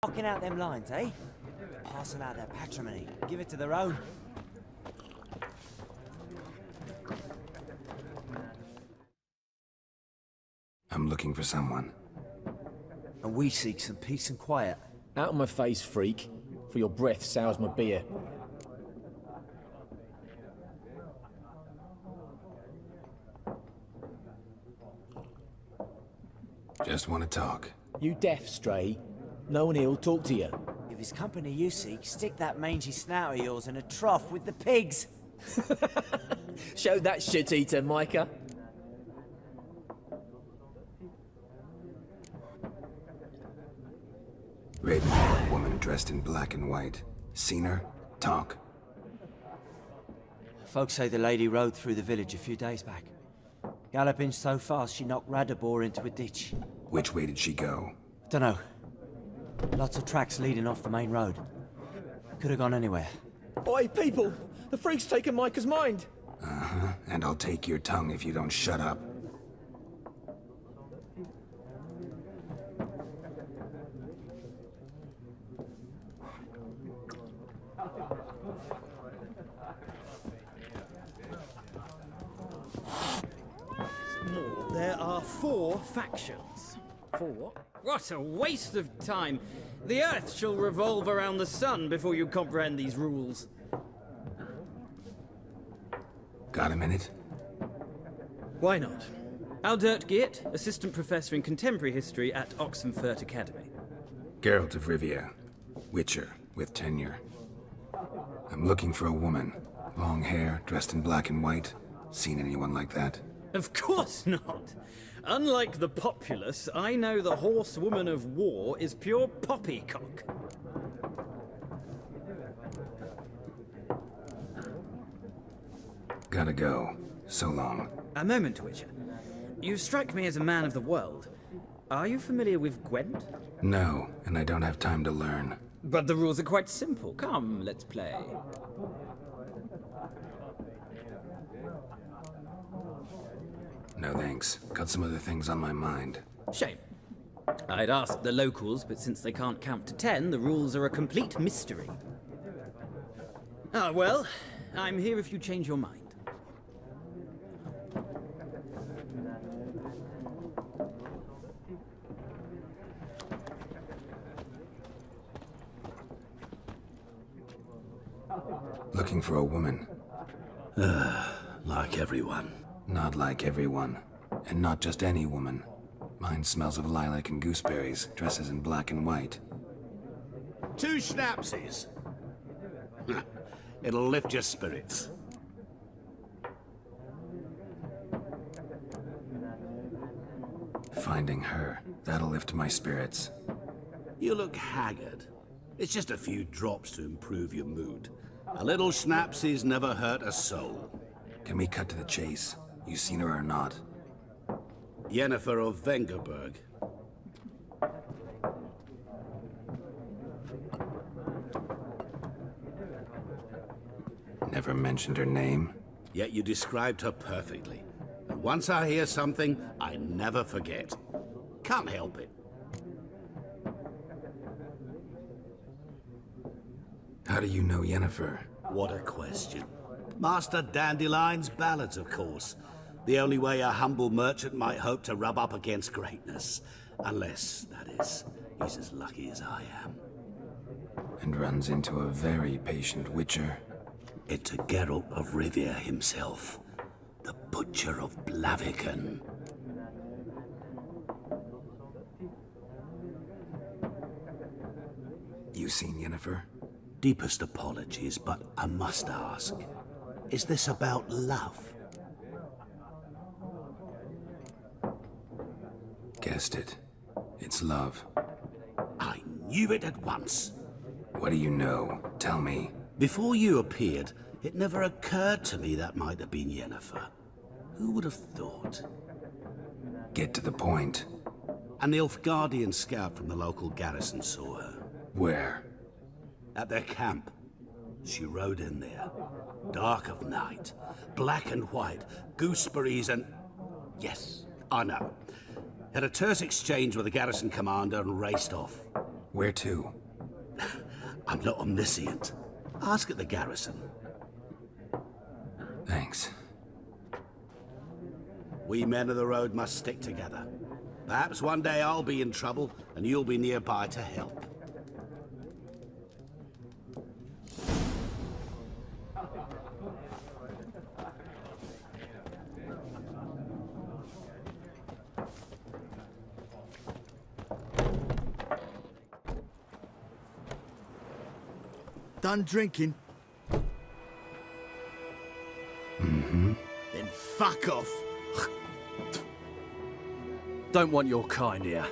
Knocking out them lines, eh? Passing out their patrimony. Give it to their own. I'm looking for someone. And we seek some peace and quiet. Out of my face, freak. For your breath sours my beer. Just want to talk. You deaf, Stray? No one here'll talk to you. If it's company you seek, stick that mangy snout of yours in a trough with the pigs. Show that shit-eater, Micah. Raven-haired woman dressed in black and white. Seen her? Talk. Folks say the lady rode through the village a few days back. Galloping so fast she knocked Radabor into a ditch. Which way did she go? Dunno. Lots of tracks leading off the main road. Could have gone anywhere. Oi, people! The freak's taken Micah's mind! Uh-huh. And I'll take your tongue if you don't shut up. There are 4 factions. 4? What a waste of time! The Earth shall revolve around the sun before you comprehend these rules. Got a minute? Why not? Aldert Geert, Assistant Professor in Contemporary History at Oxenfurt Academy. Geralt of Rivia. Witcher, with tenure. I'm looking for a woman. Long hair, dressed in black and white. Seen anyone like that? Of course not! Unlike the populace, I know the horsewoman of war is pure poppycock. Gotta go. So long. A moment, Witcher. You strike me as a man of the world. Are you familiar with Gwent? No, and I don't have time to learn. But the rules are quite simple. Come, let's play. No thanks. Got some other things on my mind. Shame. I'd ask the locals, but since they can't count to 10, the rules are a complete mystery. Ah, well, I'm here if you change your mind. Looking for a woman. Like everyone. Not like everyone. And not just any woman. Mine smells of lilac and gooseberries, dresses in black and white. 2 schnapsies. It'll lift your spirits. Finding her, that'll lift my spirits. You look haggard. It's just a few drops to improve your mood. A little schnapsies never hurt a soul. Can we cut to the chase? You seen her or not? Yennefer of Vengerberg. Never mentioned her name. Yet you described her perfectly. And once I hear something, I never forget. Can't help it. How do you know Yennefer? What a question. Master Dandelion's ballads, of course. The only way a humble merchant might hope to rub up against greatness. Unless, that is, he's as lucky as I am. And runs into a very patient witcher. It's a Geralt of Rivia himself. The Butcher of Blaviken. You seen Yennefer? Deepest apologies, but I must ask. Is this about love? Guessed it. It's love. I knew it at once. What do you know? Tell me. Before you appeared, it never occurred to me that might have been Yennefer. Who would have thought? Get to the point. An Nilfgaardian scout from the local garrison saw her. Where? At their camp. She rode in there. Dark of night. Black and white. Gooseberries and... Yes, I know. Had a terse exchange with the garrison commander and raced off. Where to? I'm not omniscient. Ask at the garrison. Thanks. We men of the road must stick together. Perhaps one day I'll be in trouble, and you'll be nearby to help. Done drinking? Mm-hmm. Then fuck off. Don't want your kind here.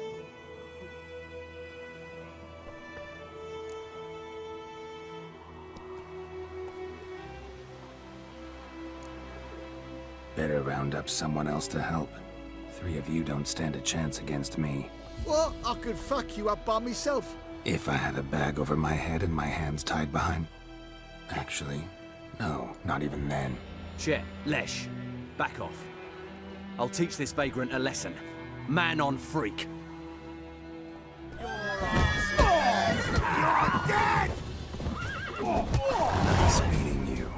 Better round up someone else to help. 3 of you don't stand a chance against me. What? I could fuck you up by myself. If I had a bag over my head and my hands tied behind... Actually, no, not even then. Chet, Lesh, back off. I'll teach this vagrant a lesson. Man on freak. Nice meeting you.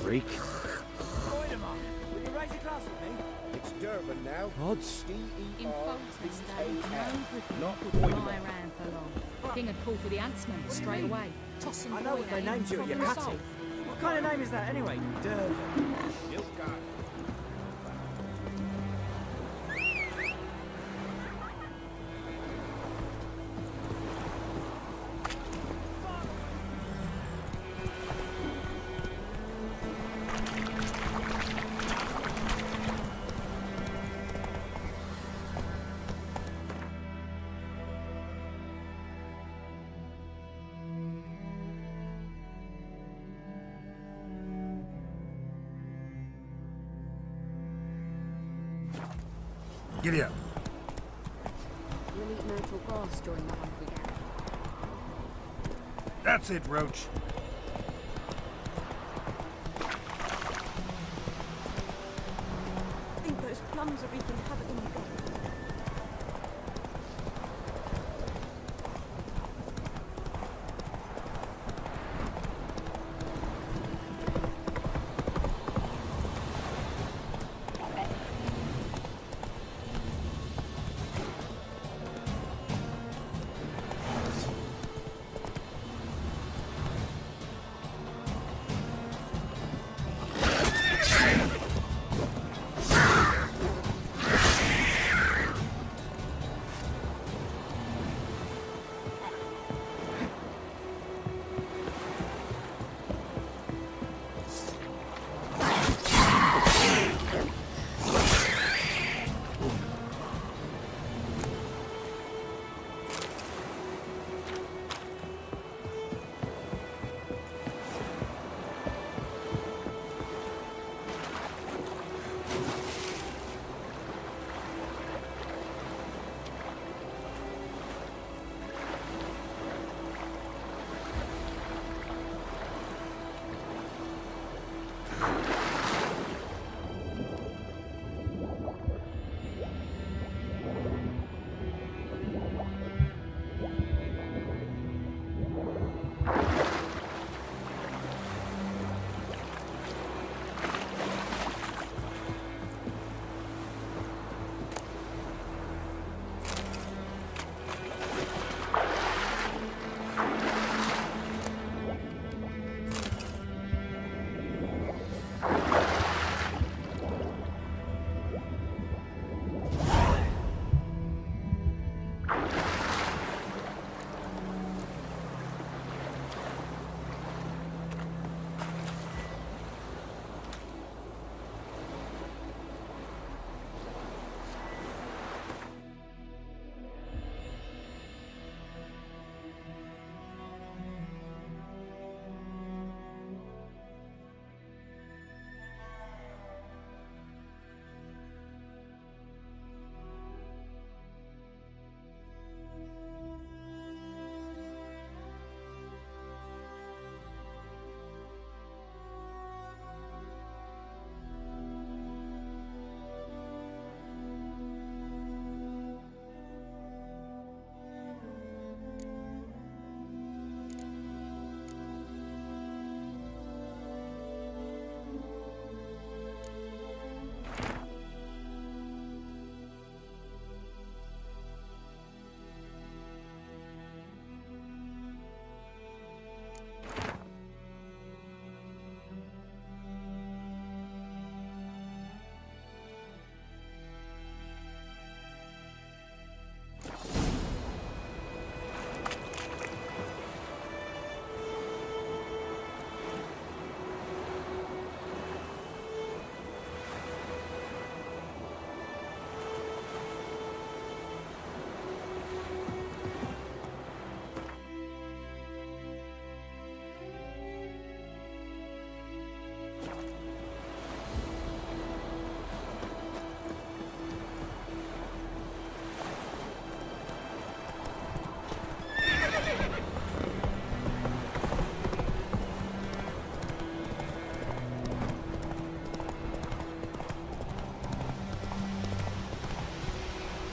Freak. It's Durban now. Odds. In Foltest, no Griffin would lie around for long. King would call for the Antsman straight away. Toss some I know what they named you at your cutting. What kind of name is that anyway? Durban. Giddy up. We'll eat natural grass during the hunt we get. That's it, Roach. I think those plums are wreaking havoc in the garden.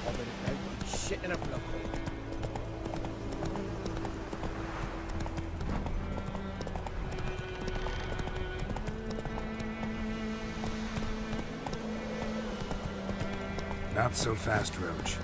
Bobbing about like shit in a block. Not so fast, Roach.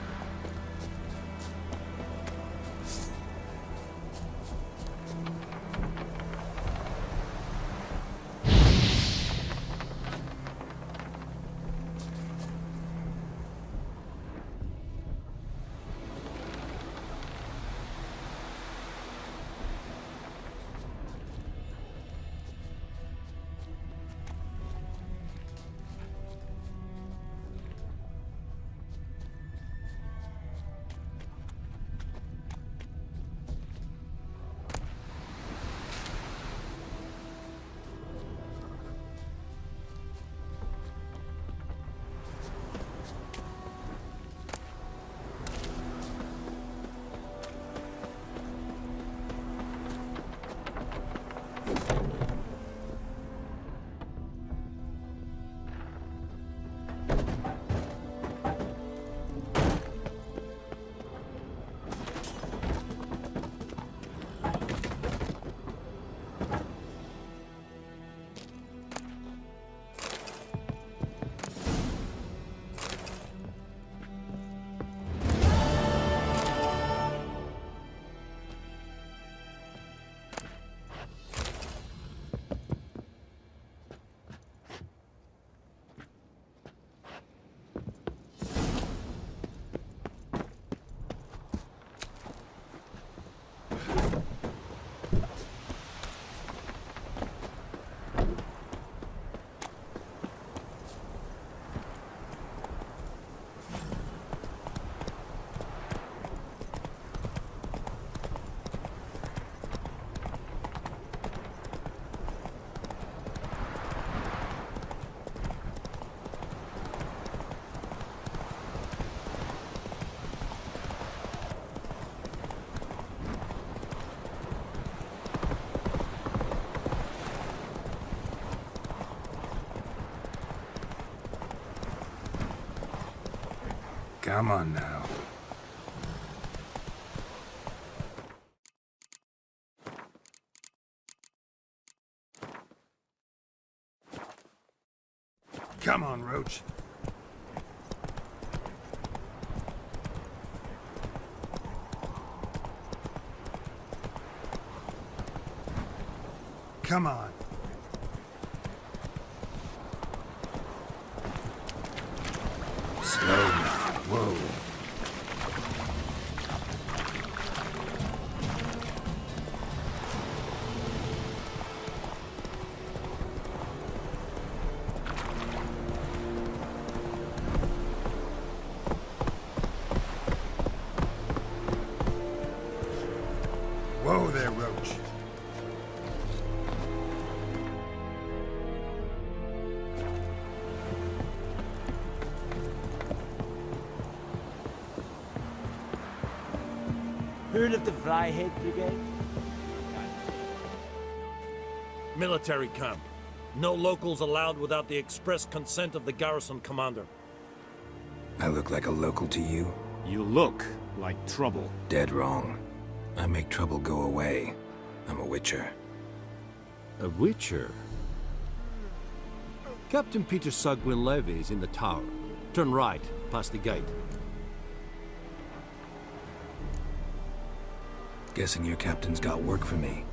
Come on now. Come on, Roach. Come on. Slow now. Whoa. Whoa there, Roach. Heard of the Flyhead Brigade? Military camp. No locals allowed without the express consent of the garrison commander. I look like a local to you? You look like trouble. Dead wrong. I make trouble go away. I'm a witcher. A witcher? Captain Peter Sagwin Levy is in the tower. Turn right, past the gate. Guessing your captain's got work for me.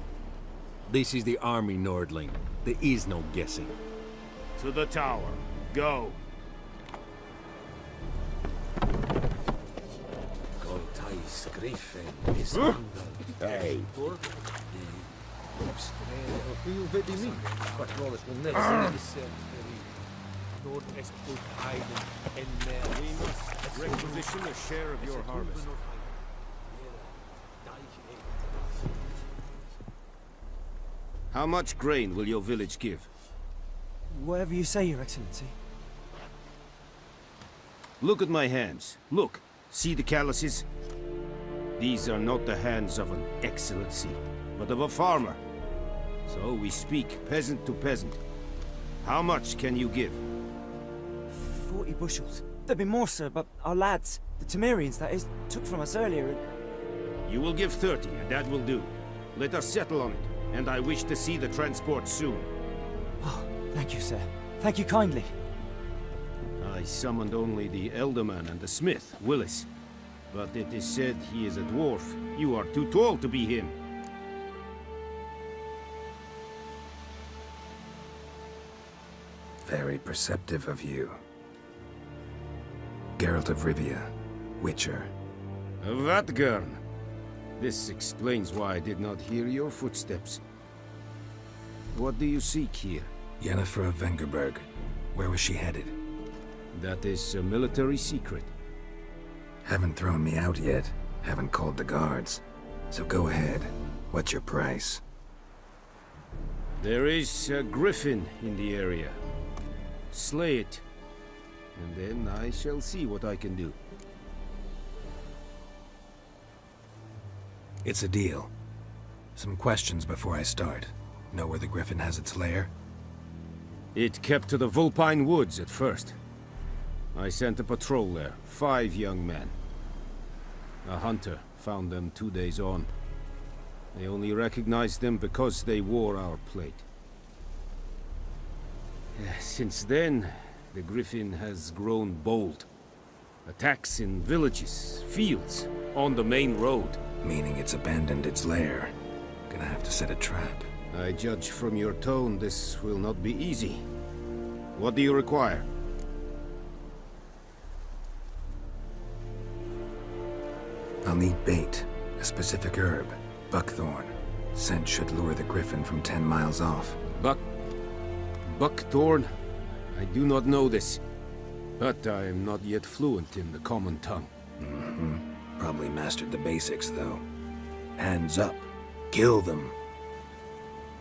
This is the army, Nordling. There is no guessing. To the tower. Go. Hey. Requisition a share of your harvest. How much grain will your village give? Whatever you say, Your Excellency. Look at my hands. Look. See the calluses? These are not the hands of an excellency, but of a farmer. So we speak peasant to peasant. How much can you give? 40 bushels. there'd be more, sir, but our lads, the Temerians, that is, took from us earlier. You will give 30, and that will do. Let us settle on it, and I wish to see the transport soon. Oh, thank you, sir. Thank you kindly. I summoned only the Elderman and the smith, Willis. But it is said he is a dwarf. You are too tall to be him. Very perceptive of you. Geralt of Rivia, Witcher. Vatgern! This explains why I did not hear your footsteps. What do you seek here? Yennefer of Vengerberg. Where was she headed? That is a military secret. Haven't thrown me out yet. Haven't called the guards. So go ahead. What's your price? There is a griffin in the area. Slay it, and then I shall see what I can do. It's a deal. Some questions before I start. Know where the griffin has its lair? It kept to the Vulpine Woods at first. I sent a patrol there, 5 young men. A hunter found them 2 days on. I only recognized them because they wore our plate. Since then, the griffin has grown bold. Attacks in villages, fields, on the main road. Meaning it's abandoned its lair. Gonna have to set a trap. I judge from your tone this will not be easy. What do you require? I'll need bait, a specific herb, buckthorn. Scent should lure the griffin from 10 miles off. Buckthorn? I do not know this, but I am not yet fluent in the common tongue. Probably mastered the basics, though. Hands up. Kill them.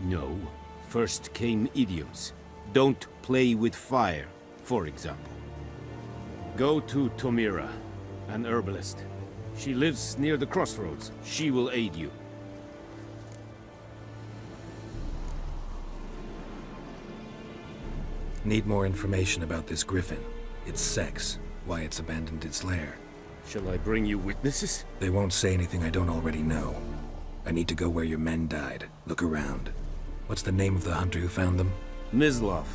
No. First came idioms. Don't play with fire, for example. Go to Tomira, an herbalist. She lives near the crossroads. She will aid you. Need more information about this griffin. Its sex, why it's abandoned its lair. Shall I bring you witnesses? They won't say anything I don't already know. I need to go where your men died. Look around. What's the name of the hunter who found them? Mislav.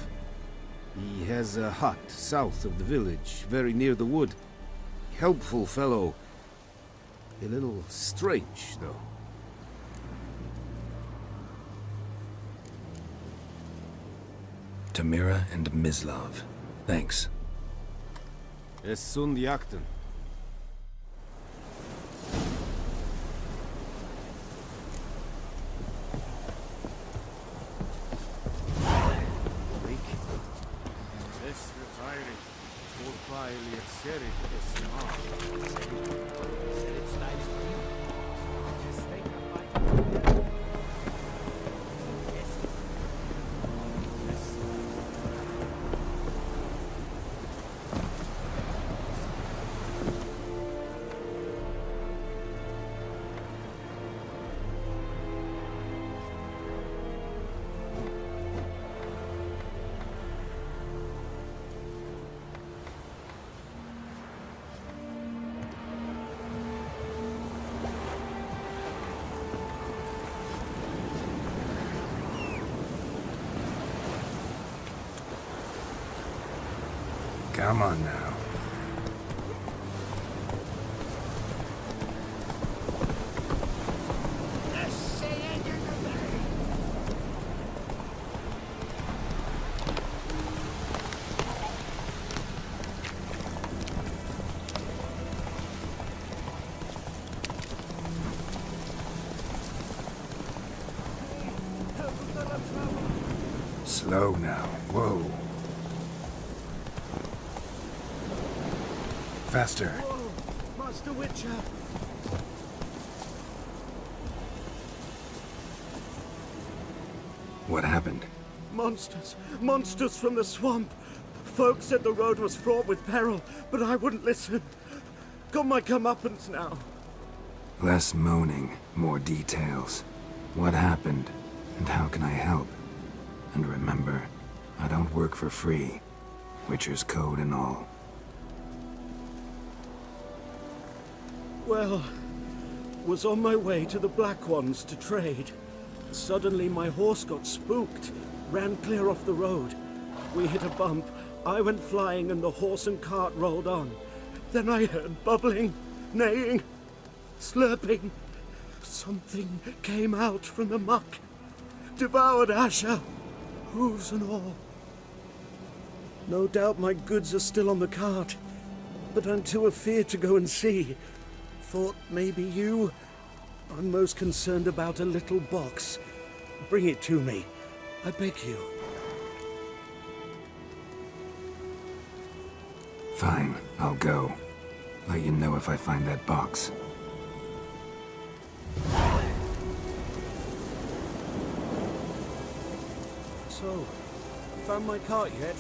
He has a hut south of the village, very near the wood. Helpful fellow. A little strange, though. Tomira and Mislav. Thanks. Es sunt jakten. Come on now. Slow now. Whoa. Faster. Whoa, Master Witcher! What happened? Monsters! Monsters from the swamp! Folk said the road was fraught with peril, but I wouldn't listen. Got my comeuppance now. Less moaning, more details. What happened, and how can I help? And remember, I don't work for free. Witcher's code and all. Well, was on my way to the Black Ones to trade. Suddenly my horse got spooked, ran clear off the road. We hit a bump, I went flying and the horse and cart rolled on. Then I heard bubbling, neighing, slurping. Something came out from the muck, devoured Asher, hooves and all. No doubt my goods are still on the cart, but I'm too afeard to go and see. Thought maybe you... I'm most concerned about a little box. Bring it to me, I beg you. Fine, I'll go. Let you know if I find that box. So, found my cart yet?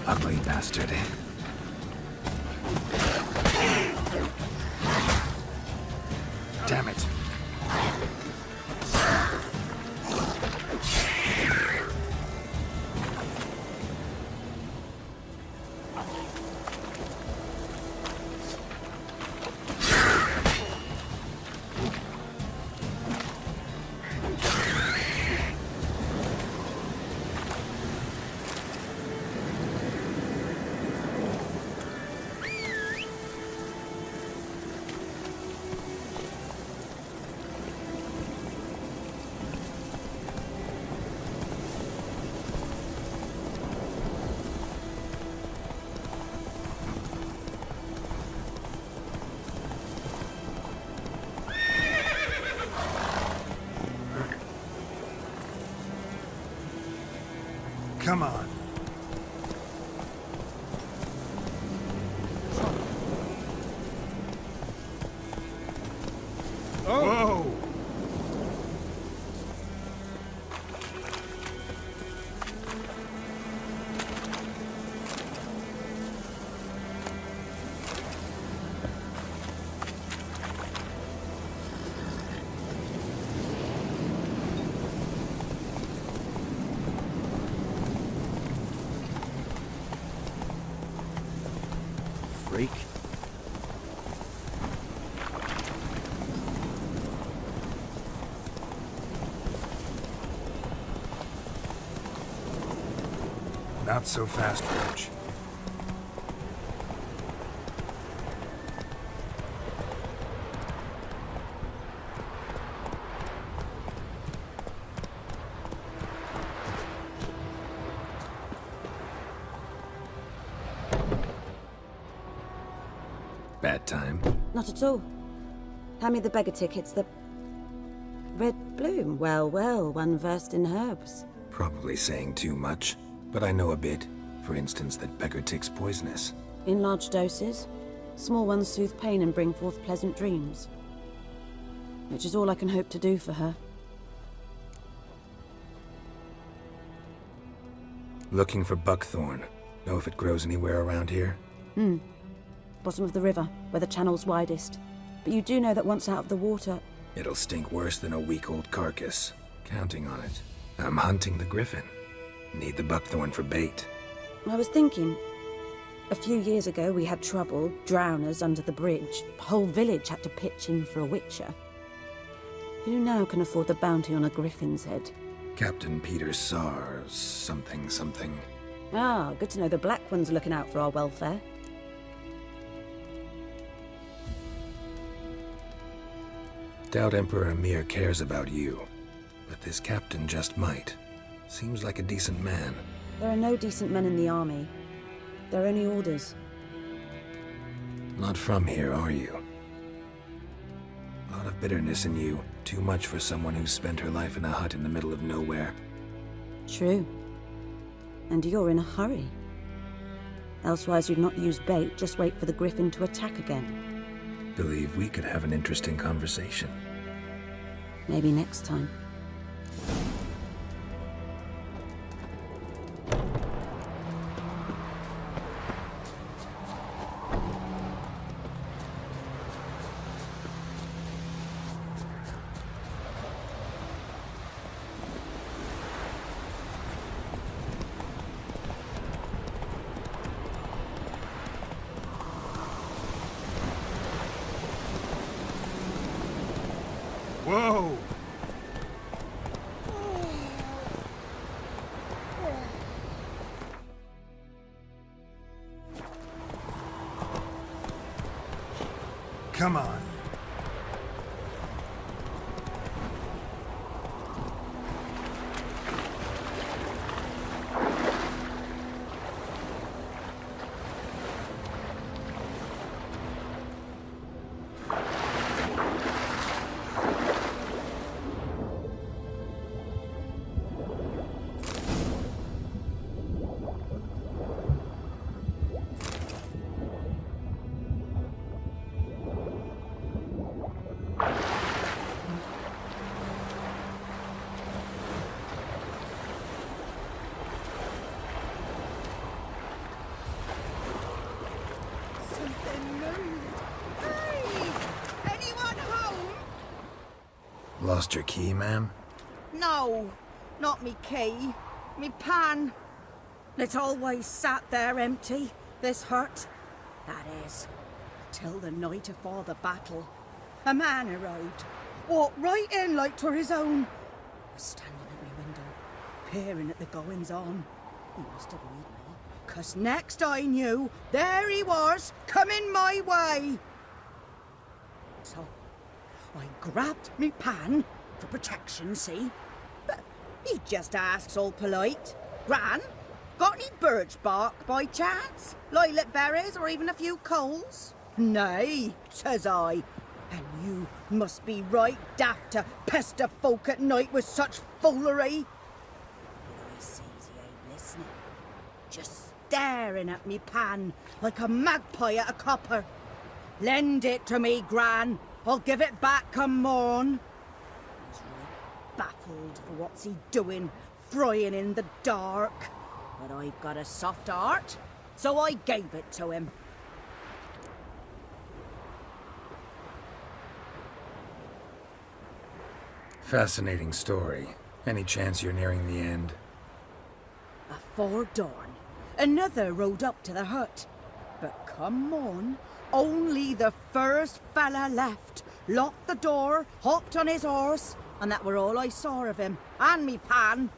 Ugly bastard. Damn it. Come on. Whoa! Freak. Not so fast, Roach. Bad time. Not at all. Hand me the beggar tickets, the Red bloom? Well, well, one versed in herbs. Probably saying too much, but I know a bit. For instance, that beggar tick's poisonous. In large doses. Small ones soothe pain and bring forth pleasant dreams. Which is all I can hope to do for her. Looking for buckthorn. Know if it grows anywhere around here? Bottom of the river, where the channel's widest. But you do know that once out of the water... It'll stink worse than a week-old carcass. Counting on it. I'm hunting the griffin. Need the buckthorn for bait. I was thinking... A few years ago we had trouble, drowners under the bridge. The whole village had to pitch in for a witcher. Who now can afford the bounty on a griffin's head? Captain Peter Sars, something. Ah, good to know the Black One's looking out for our welfare. Doubt Emperor Emir cares about you, but this captain just might. Seems like a decent man. There are no decent men in the army. There are only orders. Not from here, are you? A lot of bitterness in you. Too much for someone who spent her life in a hut in the middle of nowhere. True. And you're in a hurry. Elsewise you'd not use bait, just wait for the griffin to attack again. Believe we could have an interesting conversation. Maybe next time. Whoa! Come on. Lost your key, ma'am? No, not me key. Me pan. It always sat there empty, this hut. That is, till the night afore the battle. A man arrived, walked right in like 'twere his own. Was standing at me window, peering at the goings-on. He must have read me, 'cause next I knew, there he was, coming my way. So I grabbed me pan, for protection, see? But he just asks all polite, Gran, got any birch bark by chance? Lilac berries or even a few coals? Nay, says I. And you must be right daft to pester folk at night with such foolery. But I sees he ain't listening. Just staring at me pan like a magpie at a copper. Lend it to me, Gran. I'll give it back come morn. He's right baffled for what's he doing, frying in the dark. But I've got a soft heart, so I gave it to him. Fascinating story. Any chance you're nearing the end? Afore dawn, another rode up to the hut. But come on, only the first fella left, locked the door, hopped on his horse, and that were all I saw of him, and me pan.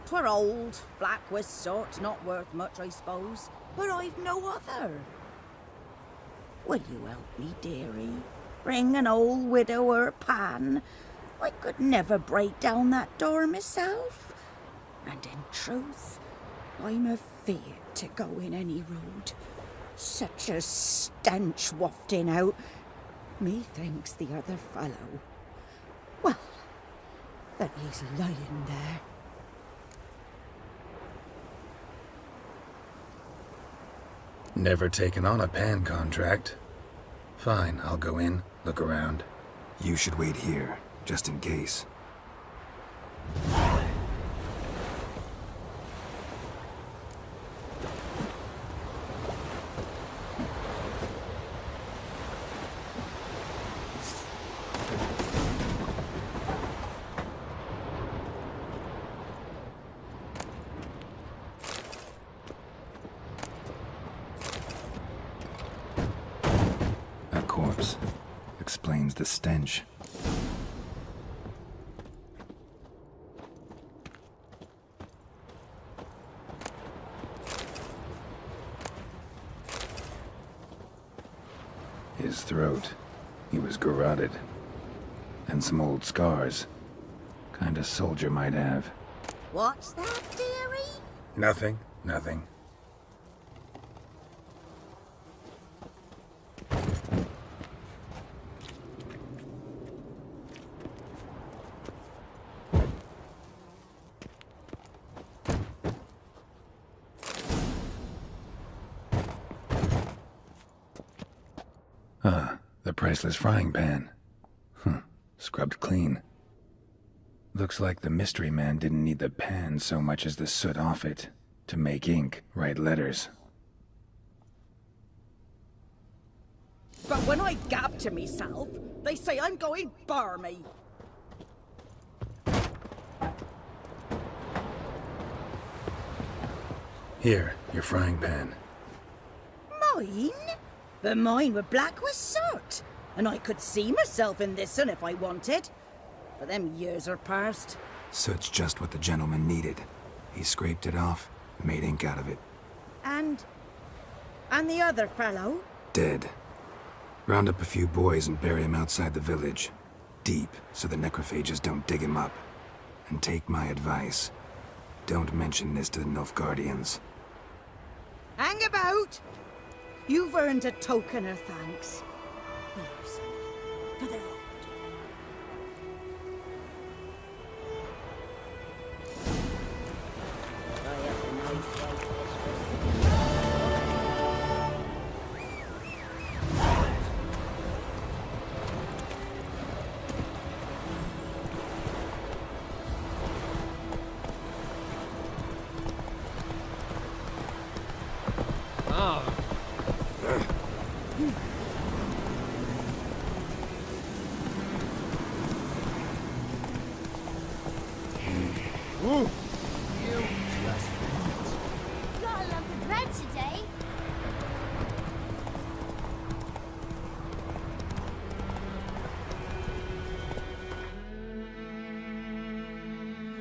'Twere old, black with sort, not worth much, I suppose, but I've no other. Will you help me, dearie? Bring an old widower pan. I could never break down that door myself. And in truth, I'm afeard to go in any road. Such a stench wafting out. Methinks the other fellow. Well, that he's lying there. Never taken on a pan contract. Fine, I'll go in, look around. You should wait here, just in case. A corpse explains the stench. His throat. He was garroted. And some old scars. Kind of soldier might have. What's that, dearie? Nothing, nothing. Ah, the priceless frying pan. Scrubbed clean. Looks like the mystery man didn't need the pan so much as the soot off it to make ink, write letters. But when I gab to myself, they say I'm going barmy. Here, your frying pan. Mine? But mine were black with soot, and I could see myself in this one if I wanted. But them years are past. Soot's just what the gentleman needed. He scraped it off, made ink out of it. And the other fellow? Dead. Round up a few boys and bury him outside the village. Deep, so the necrophages don't dig him up. And take my advice. Don't mention this to the Nilfgaardians. Hang about! You've earned a token of thanks. Here's for the Lord. Got a lump of bread today.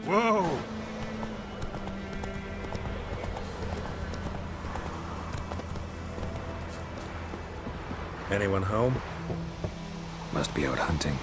Whoa! Anyone home? Must be out hunting.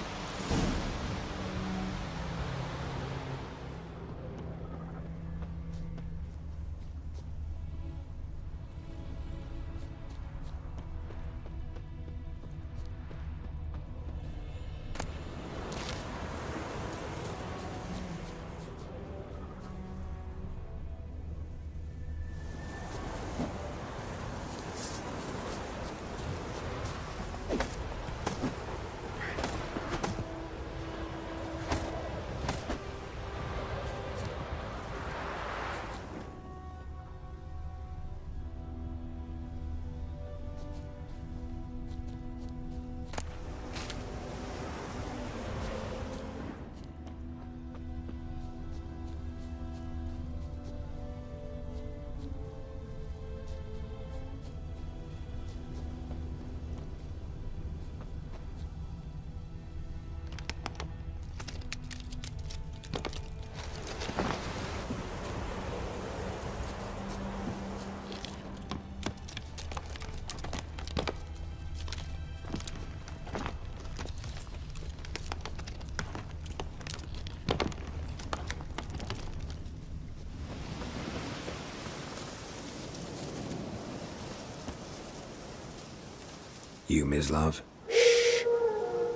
You, Mislav?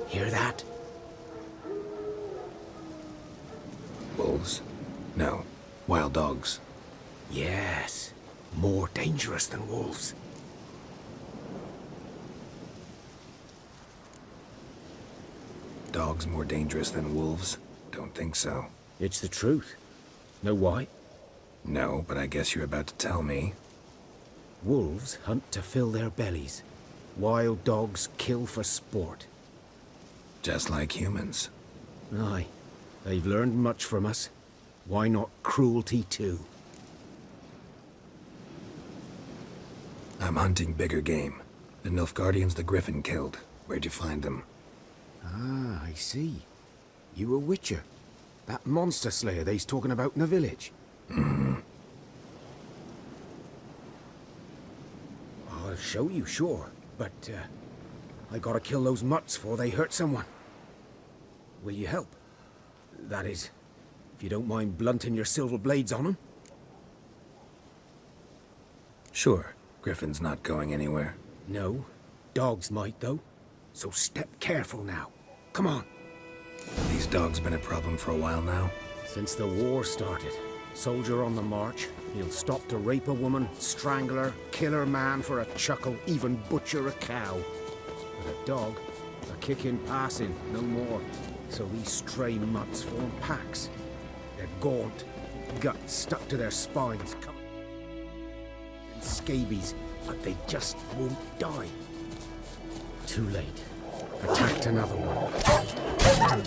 Hear that? wolves? No, wild dogs. Yes. More dangerous than wolves. Dogs more dangerous than wolves? Don't think so. It's the truth. Know why? No, but I guess you're about to tell me. Wolves hunt to fill their bellies. Wild dogs kill for sport. Just like humans. Aye. They've learned much from us. Why not cruelty too? I'm hunting bigger game. The Nilfgaardians the Griffin killed. Where'd you find them? Ah, I see. You a witcher. That monster slayer they's talking about in the village. I'll show you, sure. But, I gotta kill those mutts before they hurt someone. Will you help? That is, if you don't mind blunting your silver blades on them. Sure. Griffin's not going anywhere. No. Dogs might, though. So step careful now. Come on. These dogs been a problem for a while now? Since the war started. Soldier on the march. He'll stop to rape a woman, strangle her, kill her man for a chuckle, even butcher a cow. But a dog, a kick in passing, no more. So these stray mutts form packs. They're gaunt, guts stuck to their spines, and scabies, but they just won't die. Too late. Attacked another one.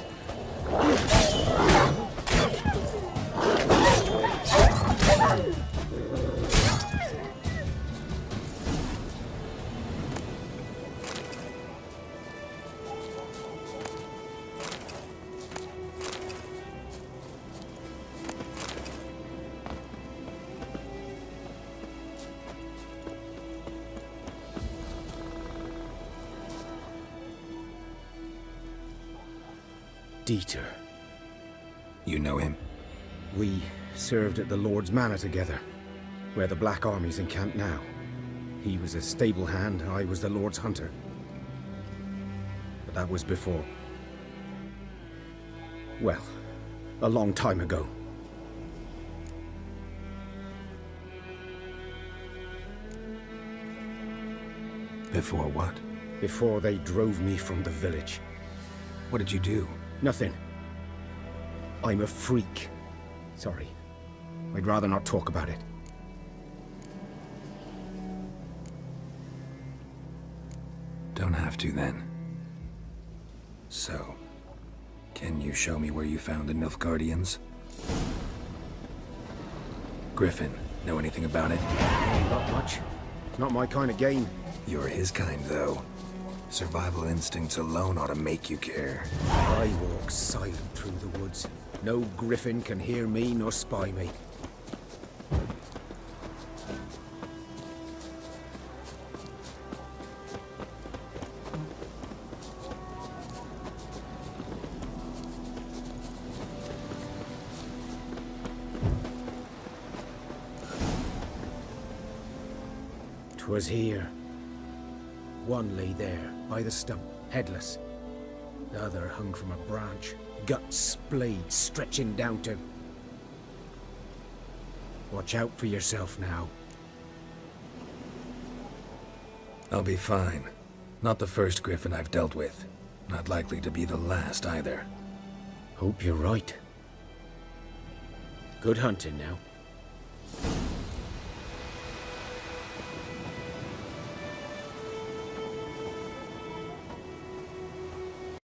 Dieter. You know him? We served at the Lord's Manor together, where the Black Army's encamped now. He was a stable hand, I was the Lord's hunter. But that was before. Well, a long time ago. Before what? Before they drove me from the village. What did you do? Nothing. I'm a freak. Sorry. I'd rather not talk about it. Don't have to, then. So, can you show me where you found the Nilfgaardians? Griffin, know anything about it? Not much. Not my kind of game. You're his kind, though. Survival instincts alone ought to make you care. I walk silent through the woods. No griffin can hear me nor spy me. "'Twas here. One lay there, by the stump, headless. The other hung from a branch, guts splayed, stretching down to... Watch out for yourself now." I'll be fine. Not the first griffin I've dealt with. Not likely to be the last, either. Hope you're right. Good hunting now.